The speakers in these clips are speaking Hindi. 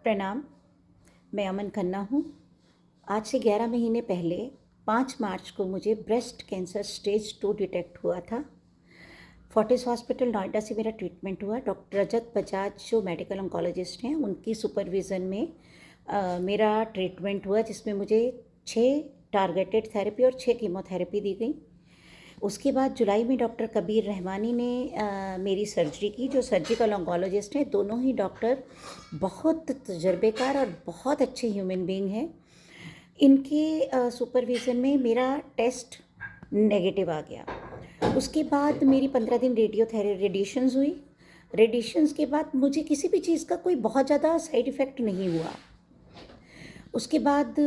प्रणाम। मैं अमन खन्ना हूँ। आज से 11 महीने पहले 5 मार्च को मुझे ब्रेस्ट कैंसर स्टेज 2 डिटेक्ट हुआ था। फोर्टिस हॉस्पिटल नोएडा से मेरा ट्रीटमेंट हुआ। डॉक्टर रजत बजाज जो मेडिकल ऑन्कोलॉजिस्ट हैं उनकी सुपरविज़न में मेरा ट्रीटमेंट हुआ, जिसमें मुझे 6 टारगेटेड थेरेपी और 6 कीमोथेरेपी दी गई। उसके बाद जुलाई में डॉक्टर कबीर रहमानी ने मेरी सर्जरी की, जो सर्जिकल ऑन्कोलॉजिस्ट हैं। दोनों ही डॉक्टर बहुत तजर्बेकार और बहुत अच्छे ह्यूमन बीइंग हैं। इनके सुपरविज़न में मेरा टेस्ट नेगेटिव आ गया। उसके बाद मेरी 15 दिन रेडिएशंस हुई। रेडिएशंस के बाद मुझे किसी भी चीज़ का कोई बहुत ज़्यादा साइड इफ़ेक्ट नहीं हुआ। उसके बाद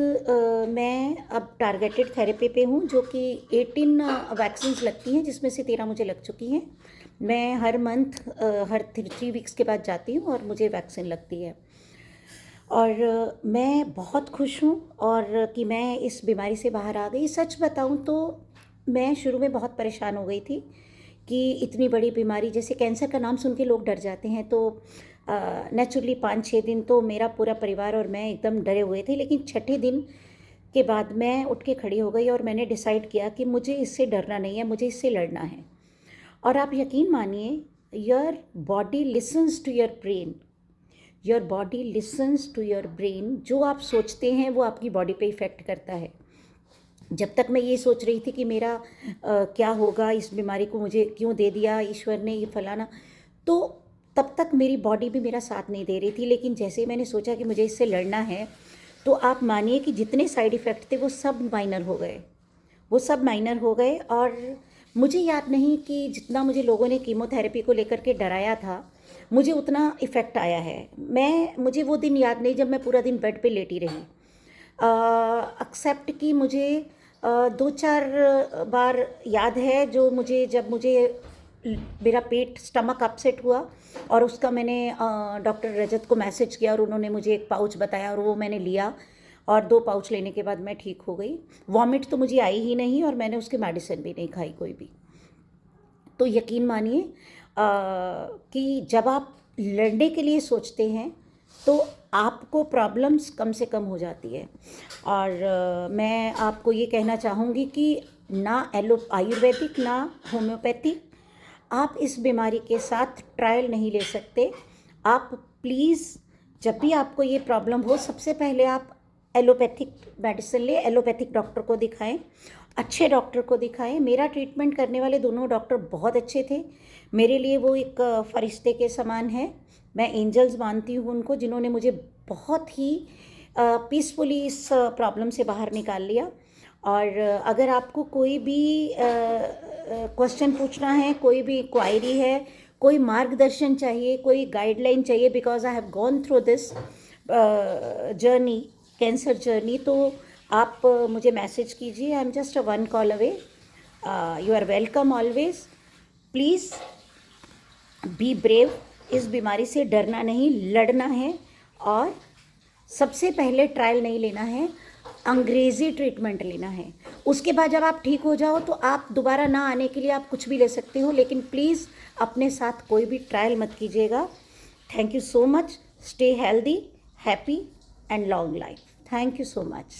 मैं अब टारगेटेड थेरेपी पे हूँ, जो कि 18 वैक्सीन्स लगती हैं, जिसमें से 13 मुझे लग चुकी हैं। मैं हर मंथ हर 3 वीक्स के बाद जाती हूँ और मुझे वैक्सीन लगती है। और मैं बहुत खुश हूँ और कि मैं इस बीमारी से बाहर आ गई। सच बताऊँ तो मैं शुरू में बहुत परेशान हो गई थी कि इतनी बड़ी बीमारी, जैसे कैंसर का नाम सुन के लोग डर जाते हैं, तो नेचुरली 5-6 दिन तो मेरा पूरा परिवार और मैं एकदम डरे हुए थे। लेकिन छठे दिन के बाद मैं उठ के खड़ी हो गई और मैंने डिसाइड किया कि मुझे इससे डरना नहीं है, मुझे इससे लड़ना है। और आप यकीन मानिए, your body listens to your brain. Your body listens to your brain. जो आप सोचते हैं वो आपकी बॉडी पे इफ़ेक्ट करता है। जब तक मैं ये सोच रही थी कि मेरा क्या होगा, इस बीमारी को मुझे क्यों दे दिया ईश्वर ने, ये फलाना, तो तब तक मेरी बॉडी भी मेरा साथ नहीं दे रही थी। लेकिन जैसे ही मैंने सोचा कि मुझे इससे लड़ना है, तो आप मानिए कि जितने साइड इफ़ेक्ट थे वो सब माइनर हो गए। वो सब माइनर हो गए। और मुझे याद नहीं कि जितना मुझे लोगों ने कीमोथेरेपी को लेकर के डराया था, मुझे उतना इफ़ेक्ट आया है। मुझे वो दिन याद नहीं जब मैं पूरा दिन बेड पे लेटी रही। एक्सेप्ट कि मुझे 2-4 बार याद है, जब मुझे मेरा पेट स्टमक अपसेट हुआ और उसका मैंने डॉक्टर रजत को मैसेज किया और उन्होंने मुझे एक पाउच बताया और वो मैंने लिया, और 2 पाउच लेने के बाद मैं ठीक हो गई। वॉमिट तो मुझे आई ही नहीं और मैंने उसकी मेडिसिन भी नहीं खाई कोई भी। तो यकीन मानिए कि जब आप लड़ने के लिए सोचते हैं तो आपको प्रॉब्लम्स कम से कम हो जाती है। और मैं आपको ये कहना चाहूँगी कि ना आयुर्वेदिक ना होम्योपैथिक, आप इस बीमारी के साथ ट्रायल नहीं ले सकते। आप प्लीज़, जब भी आपको ये प्रॉब्लम हो, सबसे पहले आप एलोपैथिक मेडिसिन लें, एलोपैथिक डॉक्टर को दिखाएं, अच्छे डॉक्टर को दिखाएं। मेरा ट्रीटमेंट करने वाले दोनों डॉक्टर बहुत अच्छे थे। मेरे लिए वो एक फरिश्ते के समान है। मैं एंजल्स मानती हूँ उनको, जिन्होंने मुझे बहुत ही पीसफुली इस प्रॉब्लम से बाहर निकाल लिया। और अगर आपको कोई भी क्वेश्चन पूछना है, कोई भी क्वायरी है, कोई मार्गदर्शन चाहिए, कोई गाइडलाइन चाहिए, because I have gone through this journey, cancer journey, तो आप मुझे मैसेज कीजिए। I am just 1 call away. You are welcome always. Please be brave. इस बीमारी से डरना नहीं, लड़ना है। और सबसे पहले ट्रायल नहीं लेना है, अंग्रेज़ी ट्रीटमेंट लेना है। उसके बाद जब आप ठीक हो जाओ तो आप दोबारा ना आने के लिए आप कुछ भी ले सकते हो, लेकिन प्लीज़ अपने साथ कोई भी ट्रायल मत कीजिएगा। Thank you so much. Stay healthy, happy and long life. Thank you so much.